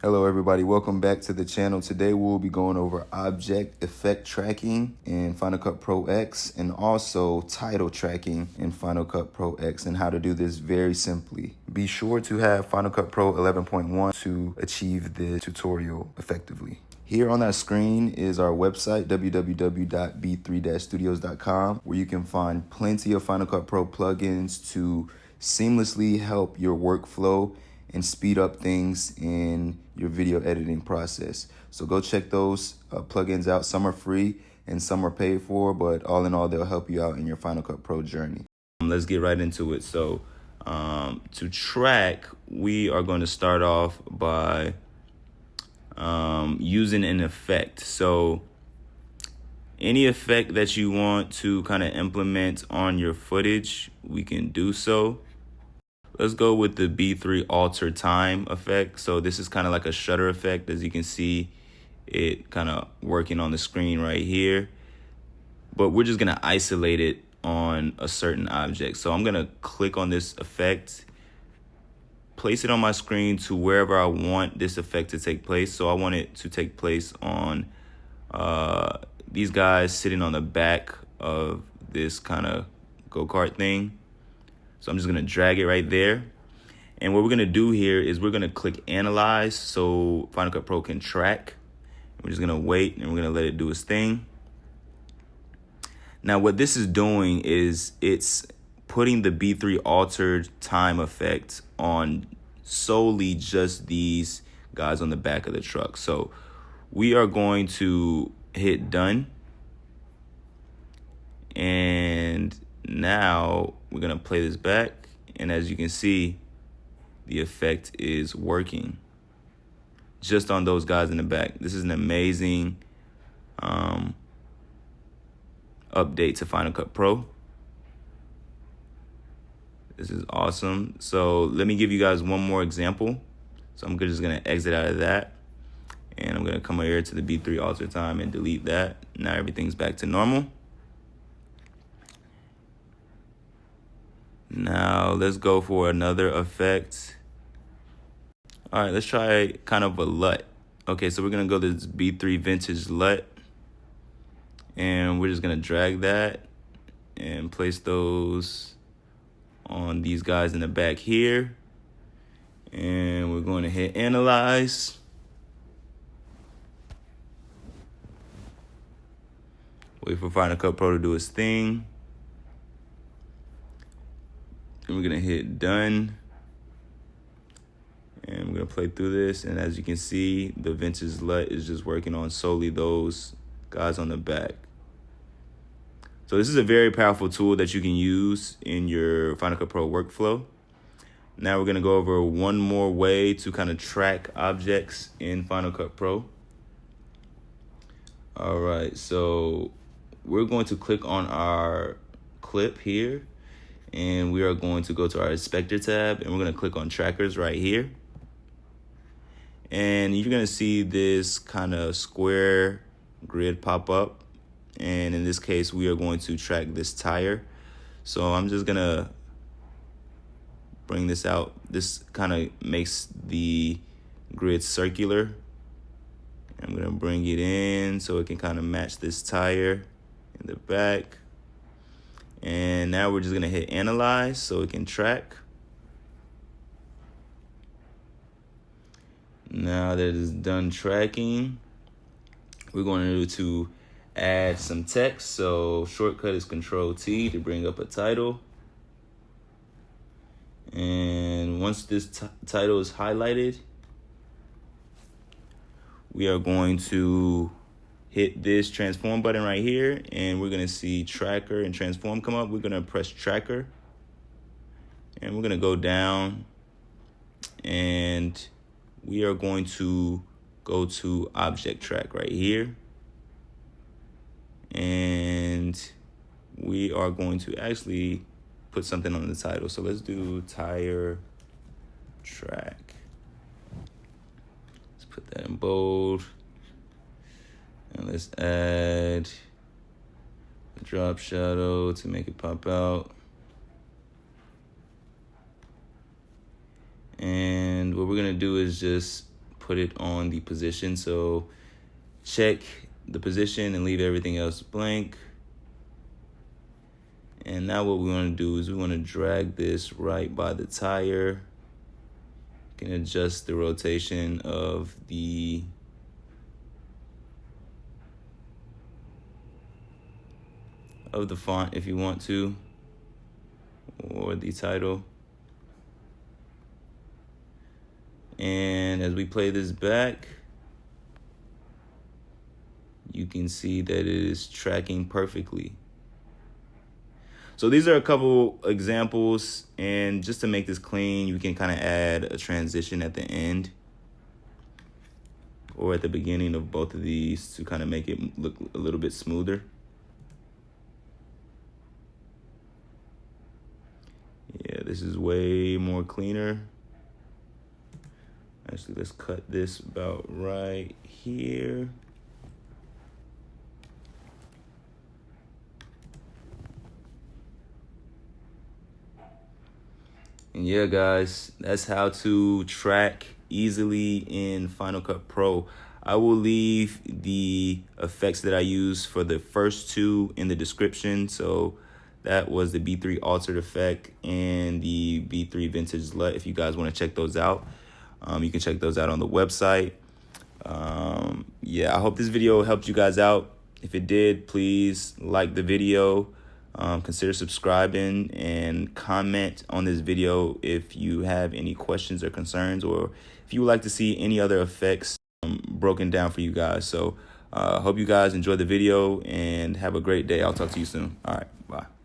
Hello everybody, welcome back to the channel. Today we'll be going over object effect tracking in Final Cut Pro X and also title tracking in Final Cut Pro X and how to do this very simply. Be sure to have Final Cut Pro 11.1 to achieve this tutorial effectively. Here on our screen is our website, www.b3-studios.com, where you can find plenty of Final Cut Pro plugins to seamlessly help your workflow and speed up things in your video editing process. So go check those plugins out. Some are free and some are paid for, but all in all, they'll help you out in your Final Cut Pro journey. Let's get right into it. So to track, we are going to start off by using an effect. So any effect that you want to kind of implement on your footage, we can do so. Let's go with the B3 alter time effect. So this is kind of like a shutter effect. As you can see, it kind of working on the screen right here. But we're just going to isolate it on a certain object. So I'm going to click on this effect, place it on my screen to wherever I want this effect to take place. So I want it to take place on these guys sitting on the back of this kind of go-kart thing. So I'm just gonna drag it right there. And what we're gonna do here is we're gonna click analyze so Final Cut Pro can track. We're just gonna wait and we're gonna let it do its thing. Now what this is doing is it's putting the B3 altered time effect on solely just these guys on the back of the truck. So we are going to hit done. And now we're gonna play this back, and as you can see, the effect is working just on those guys in the back. This is an amazing update to Final Cut Pro. This is awesome. So let me give you guys one more example. So I'm just gonna exit out of that, and I'm gonna come over here to the B3 alter time and delete that. Now everything's back to normal. Now let's go for another effect. All right, let's try kind of a LUT. Okay, so we're gonna go to this B3 vintage LUT, and we're just gonna drag that and place those on these guys in the back here. And we're going to hit analyze. Wait for Final Cut Pro to do its thing. And we're gonna hit done. And we're gonna play through this. And as you can see, the vintage LUT is just working on solely those guys on the back. So this is a very powerful tool that you can use in your Final Cut Pro workflow. Now we're gonna go over one more way to kind of track objects in Final Cut Pro. All right, so we're going to click on our clip here, and we are going to go to our inspector tab, and we're going to click on trackers right here. And you're going to see this kind of square grid pop up. And in this case, we are going to track this tire. So I'm just going to bring this out. This kind of makes the grid circular. I'm going to bring it in so it can kind of match this tire in the back. And now we're just gonna hit analyze so it can track. Now that it's done tracking, we're going to add some text. So shortcut is Control-T to bring up a title. And once this title is highlighted, we are going to hit this transform button right here, and we're gonna see tracker and transform come up. We're gonna press tracker, and we're gonna go down, and we are going to go to object track right here. And we are going to actually put something on the title. So let's do tire track. Let's put that in bold. And let's add a drop shadow to make it pop out. And what we're gonna do is just put it on the position. So check the position and leave everything else blank. And now what we want to do is we want to drag this right by the tire. You can adjust the rotation of the font if you want to, or the title. And as we play this back, you can see that it is tracking perfectly. So these are a couple examples, and just to make this clean, you can kind of add a transition at the end or at the beginning of both of these to kind of make it look a little bit smoother. Yeah, this is way more cleaner. Actually, let's cut this about right here. And yeah, guys, that's how to track easily in Final Cut Pro. I will leave the effects that I use for the first two in the description. So that was the B3 Altered Effect and the B3 Vintage LUT. If you guys want to check those out, you can check those out on the website. Yeah, I hope this video helped you guys out. If it did, please like the video. Consider subscribing and comment on this video if you have any questions or concerns, or if you would like to see any other effects broken down for you guys. So hope you guys enjoy the video and have a great day. I'll talk to you soon. All right, bye.